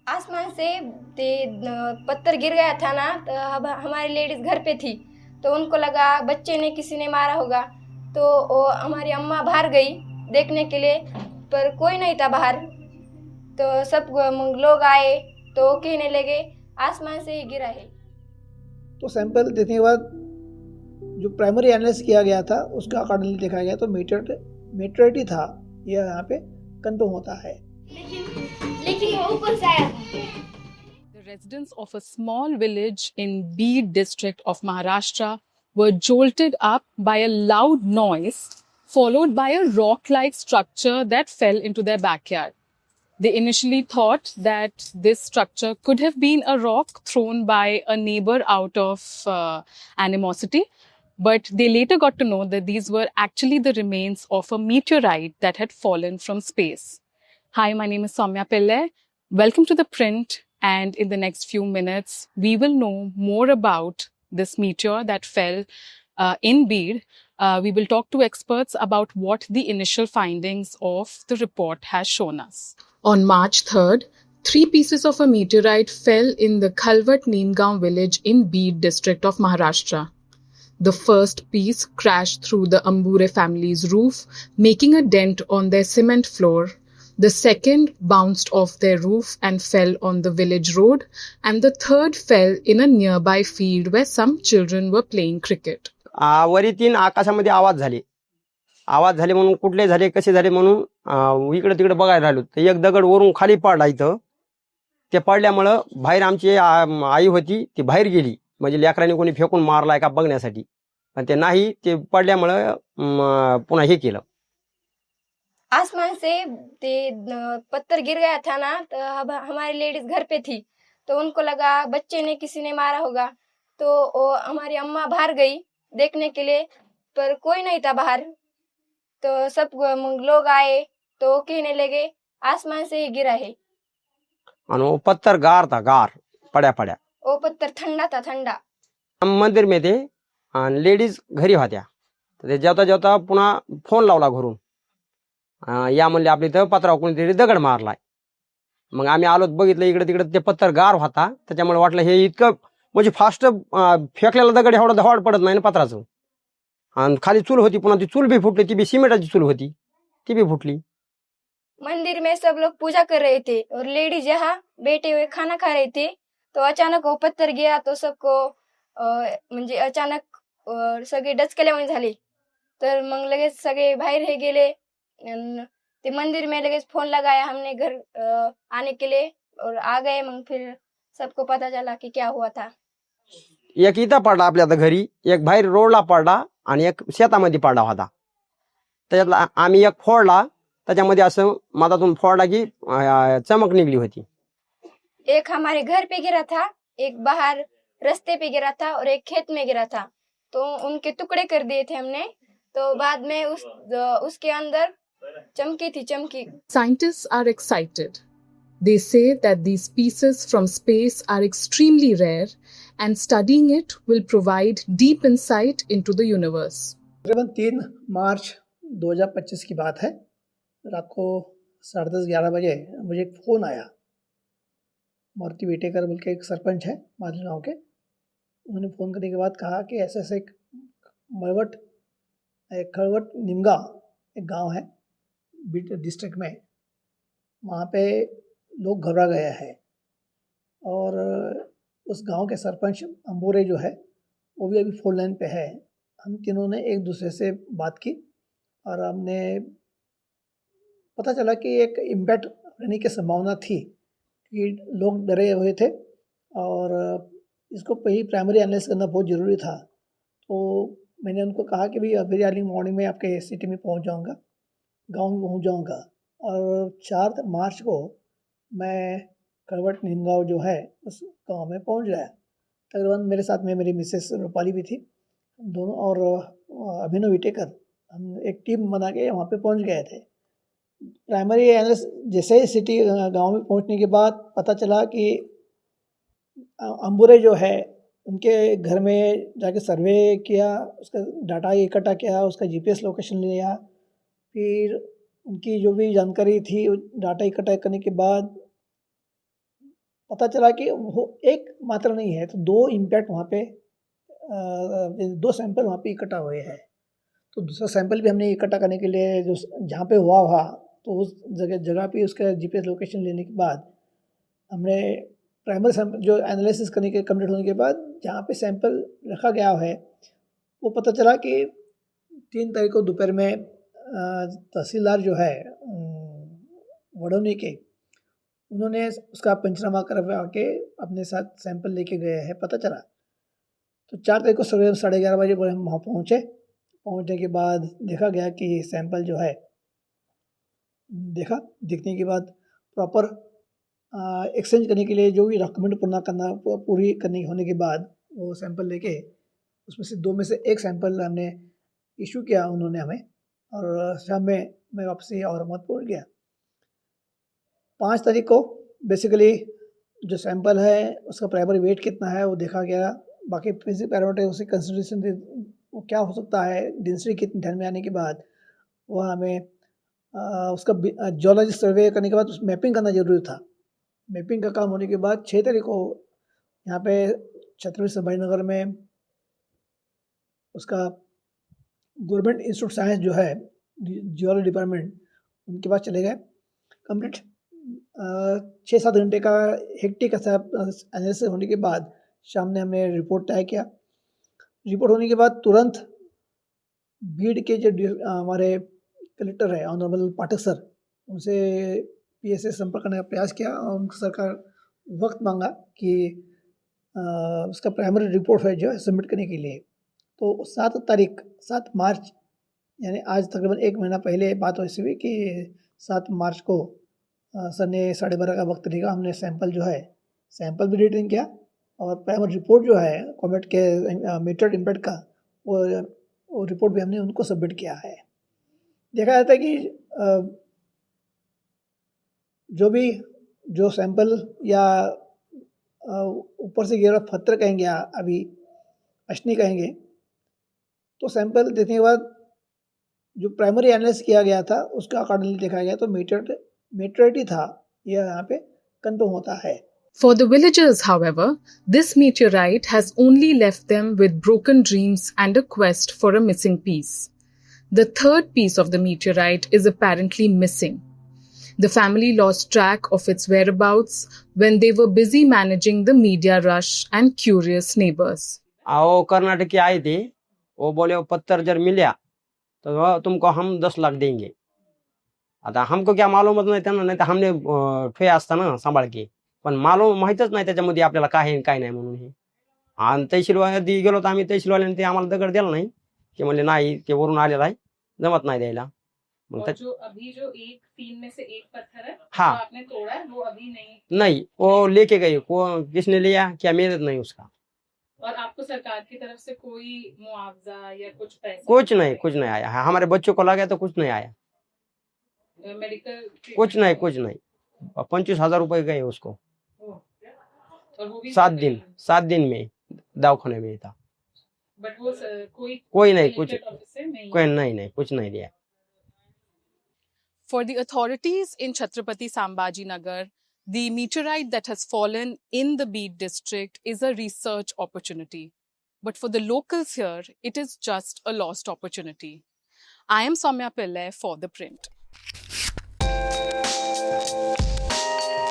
आसमान से पत्थर गिर गया था ना, तो अब हमारी लेडीज घर पे थी, तो उनको लगा बच्चे ने किसी ने मारा होगा। तो वो हमारी अम्मा बाहर गई देखने के लिए, पर कोई नहीं था बाहर। तो सब लोग आए, तो वो कहने लगे आसमान से ही गिरा है। तो सैंपल देखने के बाद जो प्राइमरी एनालिसिस किया गया था उसका अकॉर्डिंगली देखा गया तो मेटेरिटी था, यह यहाँ पे कंफर्म होता है। लेकिन वो ऊपर से आया था। The residents of a small village in Beed district of Maharashtra were jolted up by a loud noise followed by a rock-like structure that fell into their backyard. They initially thought that this structure could have been a rock thrown by a neighbor out of animosity, but they later got to know that these were actually the remains of a meteorite that had fallen from space. Hi, my name is Soumya Pillai. Welcome to The Print. And in the next few minutes, we will know more about this meteor that fell in Beed. We will talk to experts about what the initial findings of the report has shown us. On March 3rd, 3 pieces of a meteorite fell in the Khalvat Neemgaon village in Beed district of Maharashtra. The first piece crashed through the Ambure family's roof, making a dent on their cement floor. The second bounced off their roof and fell on the village road, and the third fell in a nearby field where some children were playing cricket. Worry तीन आकाशामध्ये आवाज झाले म्हणून कुठले झाले कसे झाले म्हणून इकडे तिकडे बघायला राहिलो तर एक दगड वरून खाली पडला इथं. ते पडल्यामुळं बाहेर आमची आई होती ती बाहेर गेली, म्हणजे लेकरांनी कोणी फेकून मारलाय का बघण्यासाठी. पण ते नाही, ते पडल्यामुळं पुन्हा हे केलं. आसमान से पत्थर गिर गया था ना, तो अब हमारी लेडीज घर पे थी, तो उनको लगा बच्चे ने किसी ने मारा होगा। तो वो हमारी अम्मा बाहर गई देखने के लिए, पर कोई नहीं था बाहर। तो सब लोग आए, तो कहने लगे आसमान से ही गिरा है। आणि वो पत्थर गार था, गार पड्या. वो पत्थर ठंडा था, ठंडा। मंदिर मध्ये लेडीज घरी होत्या, तर ते जेवता जेवता पुन्हा फोन लावला घरून. या म्हणले आपल्या इथं पत्रावर कोणीतरी दगड मारलाय. मग आम्ही आलो, बघितलं इकडे तिकडे, ते पत्थर गार होता, त्याच्यामुळे वाटलं हे इतकं म्हणजे फास्ट फेकलेला दगड एवढा धावड पडत नाही ना पत्राचं. आणि खाली चूल होती, पुन्हा ती चूल भी फुटली, ती भी सिमेंटाची चूल होती, ती भी फुटली. मंदिर में सब लोग पूजा कर रहे थे और लेडीज यहाँ बैठे हुए खाना खा रहे थे, तो अचानक वो पत्थर गिरा, तो सबको म्हणजे अचानक सगळे डचकल्यामुळे झाले. तर मग लगेच सगळे बाहेर हे गेले, ते मंदिर में लगेच फोन लगाया हमने घर आने के लिए, और आ गए। मग फिर सबको पता चला कि क्या हुआ था। एक इथं पडला आपल्या आता घरी, एक बाहेर रोडला पडला आणि एक शेतामध्ये पडला होता. त्याच्यातला आम्ही एक फोडला, त्याच्यामध्ये असं मधातून फोडला की चमक निघली होती. एक हमारे घर पे गिरा था, एक बाहर रास्ते पे गिरा था, और एक खेत में गिरा था। तो उनके टुकड़े कर दिए थे हमने, तो बाद में उसके अंदर चमकी। Scientists are excited. They say that these pieces from space are extremely rare, and studying it will provide deep insight into the universe. तकरीबन 3 मार्च 2025 की बात है। रात को 10:30-11 बजे मुझे एक फ़ोन आया। मूर्ति वेटेकर बोल के एक सरपंच है मादल गाँव के। उन्होंने फ़ोन करने के बाद कहा कि ऐसे-ऐसे एक खड़वट निमगा एक गांव है बीड डिस्ट्रिक्ट में, वहाँ पे लोग घबरा गए हैं। और उस गांव के सरपंच अंबोरे जो है वो भी अभी फ़ोन लाइन पे है। हम तीनों ने एक दूसरे से बात की और हमने पता चला कि एक इम्पैक्ट रहने की संभावना थी कि लोग डरे हुए थे और इसको प्राइमरी एनालिसिस करना बहुत ज़रूरी था। तो मैंने उनको कहा कि भाई वेरी अर्ली मॉर्निंग में आपके सिटी में पहुंच जाऊंगा, गांव में पहुंच जाऊंगा। और 4 मार्च को मैं करवट नीमगांव जो है उस गांव में पहुंच गया। तकरीबन मेरे साथ में मेरी मिसेस रूपाली भी थी, दोनों, और अभिनव विटेकर, हम एक टीम बना के वहाँ पे पहुँच गए थे। प्राइमरी एनालिसिस जैसे ही सिटी गांव में पहुँचने के बाद पता चला कि अंबुरे जो है उनके घर में जाके सर्वे किया, उसका डाटा इकट्ठा किया, उसका जीपीएस लोकेशन लिया, फिर उनकी जो भी जानकारी थी डाटा इकट्ठा करने के बाद पता चला कि वो एक मात्रा नहीं है, तो 2 इम्पैक्ट वहाँ पे 2 सैंपल वहाँ पे इकट्ठा हुए हैं। तो दूसरा सैंपल भी हमने इकट्ठा करने के लिए जो जहाँ पे हुआ तो उस जगह पे उसका जीपीएस लोकेशन लेने के बाद हमने प्राइमरी सैंपल जो एनालिसिस करने के कंप्लीट होने के बाद जहाँ पे सैंपल रखा गया है वो पता चला कि 3 तारीख को दोपहर में तहसीलदार जो है वडोनी के, उन्होंने उसका पंचनामा करवा के अपने साथ सैंपल लेके गए हैं, पता चला। तो 4 तारीख को सुबह 11:30 बजे हम वहाँ पहुँचे। पहुँचने के बाद देखा गया कि सैंपल जो है देखने के बाद प्रॉपर एक्सचेंज करने के लिए जो भी डॉक्यूमेंट पूरी करनी होने के बाद वो सैंपल लेके उसमें से 2 में से 1 सैंपल हमने इशू किया उन्होंने हमें, और शाम में मैं वापसी औरंगाबाद पहुँच गया। 5 तारीख को बेसिकली जो सैंपल है उसका प्राइमरी वेट कितना है वो देखा गया। बाकी फिजिकल पैरामीटर उसकी कंसिडरेशन वो क्या हो सकता है, डेंसिटी कितनी ध्यान में आने के बाद वह हमें उसका जियोलॉजिक सर्वे करने के बाद उस मैपिंग करना जरूरी था। मैपिंग का काम होने के बाद 6 तारीख को यहाँ पे छत्रपति संभाजीनगर में उसका गवर्नमेंट इंस्टीट्यूट साइंस जो है जियोलॉजी डिपार्टमेंट, उनके पास चले गए। कंप्लीट 6-7 घंटे का हेक्टिक एनालिसिस होने के बाद शाम ने हमने रिपोर्ट तय किया। रिपोर्ट होने के बाद तुरंत बीड के जो हमारे कलेक्टर है ऑनरेबल पाठक सर, उनसे पीएस से संपर्क करने का प्रयास किया और उनसे सरकार वक्त मांगा कि उसका प्राइमरी रिपोर्ट है जो है सबमिट करने के लिए। तो 7 मार्च यानी आज तकरीबन 1 महीना पहले बात ऐसी हुई कि 7 मार्च को सर ने 12:30 का वक्त दिया। हमने सैंपल भी रिटर्न किया और प्राइमरी रिपोर्ट जो है कॉमेट के मीटर्ड इम्पैक्ट का वो रिपोर्ट भी हमने उनको सबमिट किया है। देखा जाता है कि जो सैंपल या ऊपर से गिरा पत्थर कहेंगे या अभी अश्नी कहेंगे, तो सैंपल देखने के बाद जो प्राइमरी एनालिसिस किया गया था उसका अकॉर्डिंगली देखा गया तो मेटेरिटी था, यह यहाँ पे कंफर्म होता है। For the villagers, however, this meteorite has only left them with broken dreams and a quest for a missing piece. The third piece of the meteorite is apparently missing. The family lost track of its whereabouts when they were busy managing the media rush and curious neighbors. आओ कर्नाटकी आए थे, वो बोले वो पत्थर जर मिला तो तुमको हम 10 लाख देंगे। आता हमको क्या मालूमच नाही त्यांना, नाही तर हमने ठेव असता ना सांभाळ के, पण माहीतच नाही त्याच्यामध्ये आपल्याला काय आहे काय नाही म्हणून हे। आणि तहसीलवादी गेलो तर आम्ही तहसीलवाल्याने ते आम्हाला दगड दिला नाही, ते म्हणले नाही ते वरून आलेला आहे, जमत नाही द्यायला। और जो अभी जो 3 में से 1 पत्थर है हाँ, जो आपने तोड़ा है वो अभी नहीं नहीं वो लेके गए, किसने लिया क्या मेहनत नहीं उसका। और आपको सरकार की तरफ से कोई मुआवजा या कुछ पैसा? कुछ नहीं आया है। हमारे बच्चों को लगा तो कुछ नहीं आया, मेडिकल कुछ नहीं 25,000 रुपए गए उसको। और वो भी 7 दिन में दवाखाने में था। बट वो कोई नहीं कुछ कुछ नहीं दिया। For the authorities in Chhatrapati Sambhajinagar, the meteorite that has fallen in the Beed district is a research opportunity. But for the locals here, it is just a lost opportunity. I am Soumya Pillai for The Print.